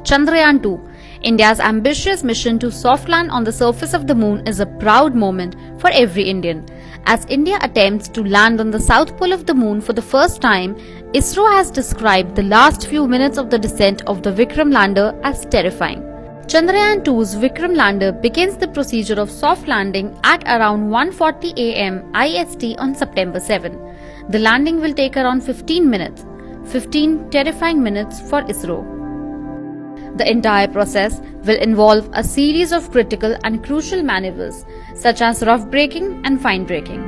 Chandrayaan-2, India's ambitious mission to soft land on the surface of the moon, is a proud moment for every Indian. As India attempts to land on the south pole of the moon for the first time, ISRO has described the last few minutes of the descent of the Vikram lander as terrifying. Chandrayaan-2's Vikram lander begins the procedure of soft landing at around 1:40 am IST on September 7. The landing will take around 15 minutes, 15 terrifying minutes for ISRO. The entire process will involve a series of critical and crucial maneuvers such as rough braking and fine braking.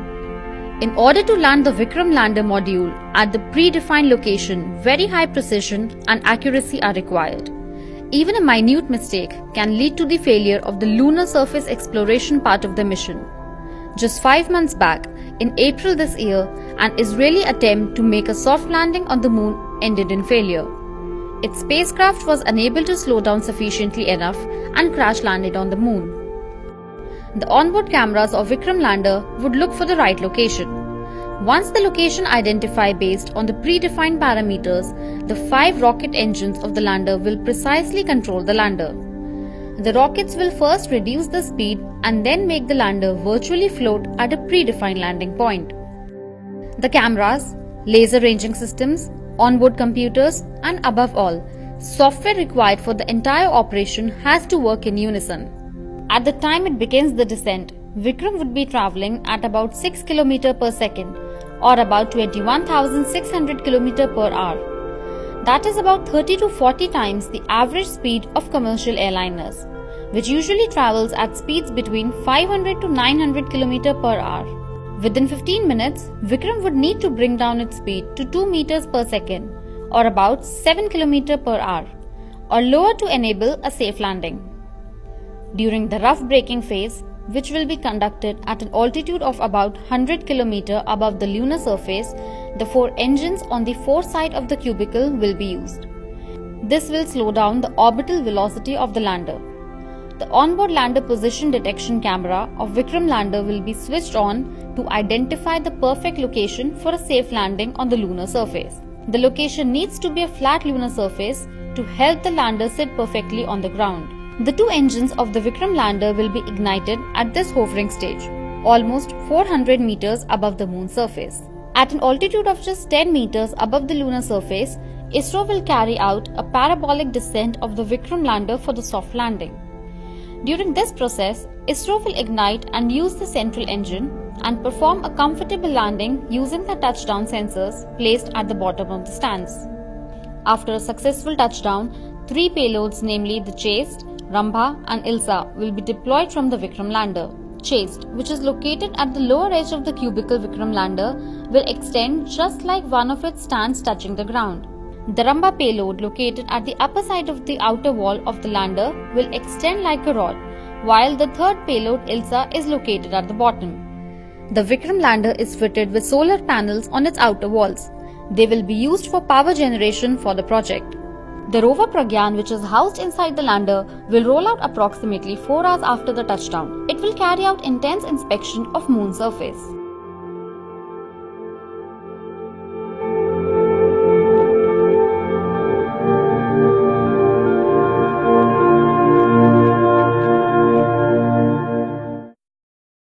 In order to land the Vikram lander module at the predefined location, very high precision and accuracy are required. Even a minute mistake can lead to the failure of the lunar surface exploration part of the mission. Just 5 months back, in April this year, an Israeli attempt to make a soft landing on the moon ended in failure. Its spacecraft was unable to slow down sufficiently enough and crash landed on the moon. The onboard cameras of Vikram lander would look for the right location. Once the location identified based on the predefined parameters, the 5 rocket engines of the lander will precisely control the lander. The rockets will first reduce the speed and then make the lander virtually float at a predefined landing point. The cameras, laser ranging systems, onboard computers, and above all, software required for the entire operation has to work in unison. At the time it begins the descent, Vikram would be traveling at about 6 km per second or about 21,600 km per hour. That is about 30 to 40 times the average speed of commercial airliners, which usually travels at speeds between 500 to 900 km per hour. Within 15 minutes, Vikram would need to bring down its speed to 2 meters per second or about 7 km per hour or lower to enable a safe landing. During the rough braking phase, which will be conducted at an altitude of about 100 km above the lunar surface, the 4 engines on the 4 side of the cubicle will be used. This will slow down the orbital velocity of the lander. The onboard lander position detection camera of Vikram lander will be switched on to identify the perfect location for a safe landing on the lunar surface. The location needs to be a flat lunar surface to help the lander sit perfectly on the ground. The 2 engines of the Vikram lander will be ignited at this hovering stage, almost 400 meters above the moon's surface. At an altitude of just 10 meters above the lunar surface, ISRO will carry out a parabolic descent of the Vikram lander for the soft landing. During this process, ISRO will ignite and use the central engine and perform a comfortable landing using the touchdown sensors placed at the bottom of the stands. After a successful touchdown, 3 payloads, namely the Chase, Rambha and Ilsa, will be deployed from the Vikram lander. Chase, which is located at the lower edge of the cubicle Vikram lander, will extend just like one of its stands touching the ground. The Rambha payload, located at the upper side of the outer wall of the lander, will extend like a rod, while the third payload Ilsa is located at the bottom. The Vikram lander is fitted with solar panels on its outer walls. They will be used for power generation for the project. The rover Pragyan, which is housed inside the lander, will roll out approximately 4 hours after the touchdown. It will carry out intense inspection of moon surface.